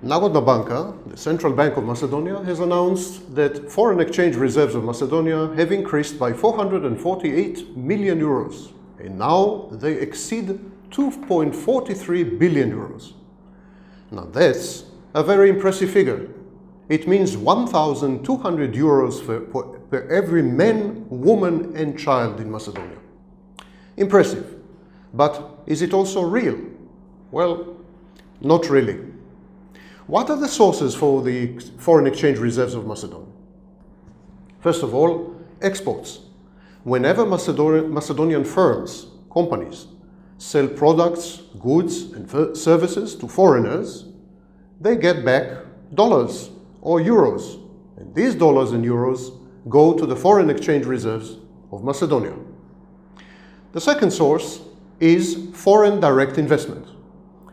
Narodna banka, the central bank of Macedonia, has announced that foreign exchange reserves of Macedonia have increased by 448 million euros, and now they exceed 2.43 billion euros. Now that's a very impressive figure. It means 1,200 euros per every man, woman and child in Macedonia. Impressive. But is it also real? Well, not really. What are the sources for the foreign exchange reserves of Macedonia? First of all, exports. Whenever Macedonian firms, companies, sell products, goods and services to foreigners, they get back dollars or euros. And these dollars and euros go to the foreign exchange reserves of Macedonia. The second source is foreign direct investment.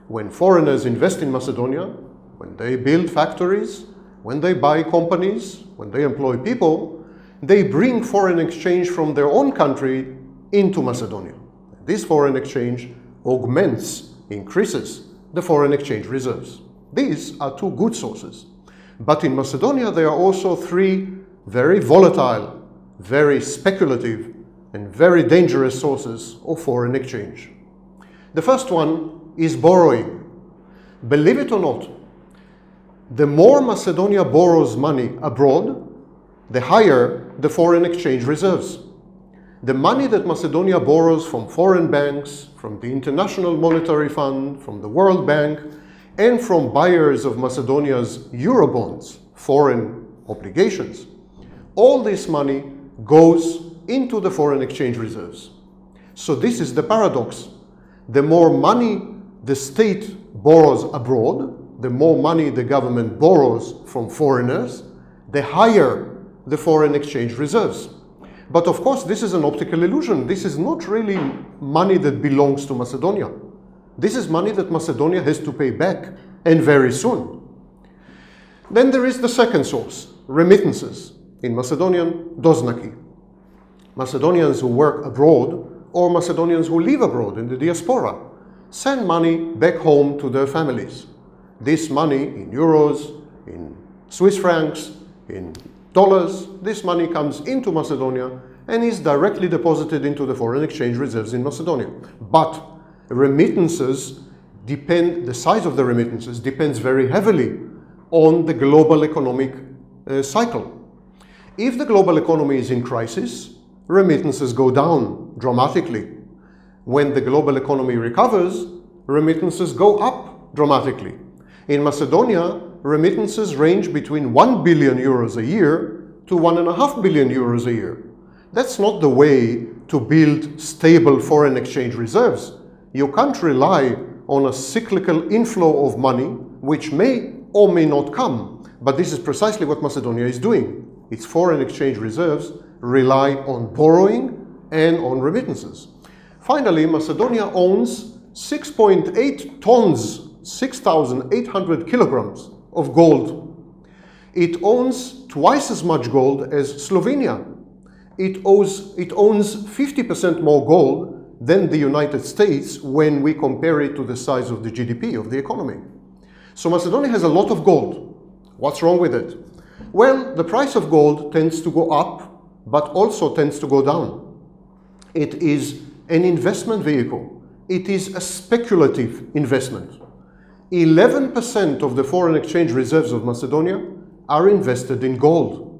When foreigners invest in Macedonia, when they build factories, when they buy companies, when they employ people, they bring foreign exchange from their own country into Macedonia. This foreign exchange augments, increases the foreign exchange reserves. These are two good sources. But in Macedonia, there are also three very volatile, very speculative, and very dangerous sources of foreign exchange. The first one is borrowing. Believe it or not, the more Macedonia borrows money abroad, the higher the foreign exchange reserves. The money that Macedonia borrows from foreign banks, from the International Monetary Fund, from the World Bank, and from buyers of Macedonia's Eurobonds, foreign obligations, all this money goes into the foreign exchange reserves. So this is the paradox. The more money the state borrows abroad, the more money the government borrows from foreigners, the higher the foreign exchange reserves. But of course, this is an optical illusion. This is not really money that belongs to Macedonia. This is money that Macedonia has to pay back, and very soon. Then there is the second source, remittances. In Macedonian, doznaki. Macedonians who work abroad or Macedonians who live abroad in the diaspora send money back home to their families. This money in euros, in Swiss francs, in dollars, this money comes into Macedonia and is directly deposited into the foreign exchange reserves in Macedonia. But remittances depend, the size of the remittances depends very heavily on the global economic cycle. If the global economy is in crisis, remittances go down dramatically. When the global economy recovers, remittances go up dramatically. In Macedonia, remittances range between 1 billion euros a year to 1.5 billion euros a year. That's not the way to build stable foreign exchange reserves. You can't rely on a cyclical inflow of money, which may or may not come. But this is precisely what Macedonia is doing. Its foreign exchange reserves rely on borrowing and on remittances. Finally, Macedonia owns 6.8 tons, 6,800 kilograms of gold. It owns twice as much gold as Slovenia. It owns 50% more gold than the United States when we compare it to the size of the GDP of the economy. So Macedonia has a lot of gold. What's wrong with it? Well, the price of gold tends to go up, but also tends to go down. It is an investment vehicle. It is a speculative investment. 11% of the foreign exchange reserves of Macedonia are invested in gold.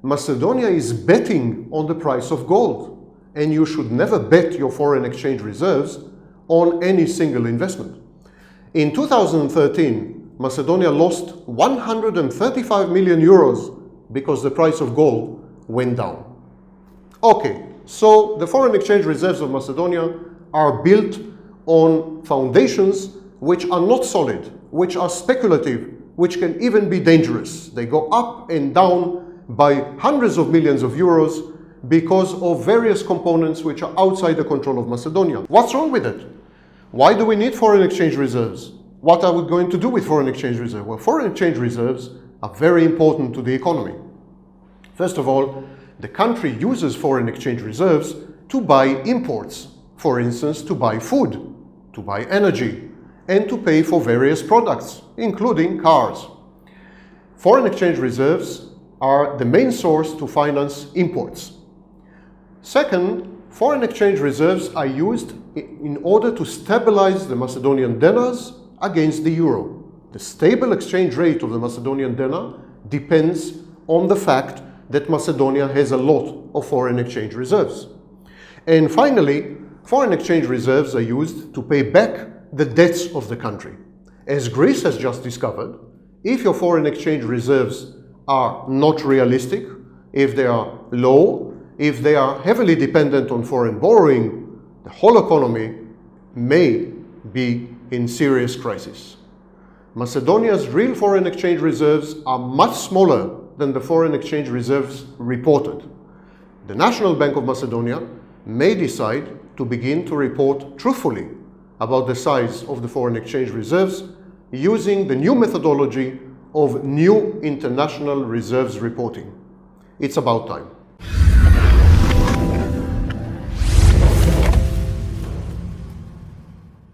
Macedonia is betting on the price of gold, and you should never bet your foreign exchange reserves on any single investment. In 2013, Macedonia lost 135 million euros because the price of gold went down. Okay, so the foreign exchange reserves of Macedonia are built on foundations which are not solid, which are speculative, which can even be dangerous. They go up and down by hundreds of millions of euros because of various components which are outside the control of Macedonia. What's wrong with it? Why do we need foreign exchange reserves? What are we going to do with foreign exchange reserves? Well, foreign exchange reserves are very important to the economy. First of all, the country uses foreign exchange reserves to buy imports. For instance, to buy food, to buy energy. and to pay for various products, including cars. Foreign exchange reserves are the main source to finance imports. Second, foreign exchange reserves are used in order to stabilize the Macedonian denars against the euro. The stable exchange rate of the Macedonian denar depends on the fact that Macedonia has a lot of foreign exchange reserves. And finally, foreign exchange reserves are used to pay back the debts of the country. As Greece has just discovered, if your foreign exchange reserves are not realistic, if they are low, if they are heavily dependent on foreign borrowing, the whole economy may be in serious crisis. Macedonia's real foreign exchange reserves are much smaller than the foreign exchange reserves reported. The National Bank of Macedonia may decide to begin to report truthfully about the size of the foreign exchange reserves using the new methodology of new international reserves reporting. It's about time.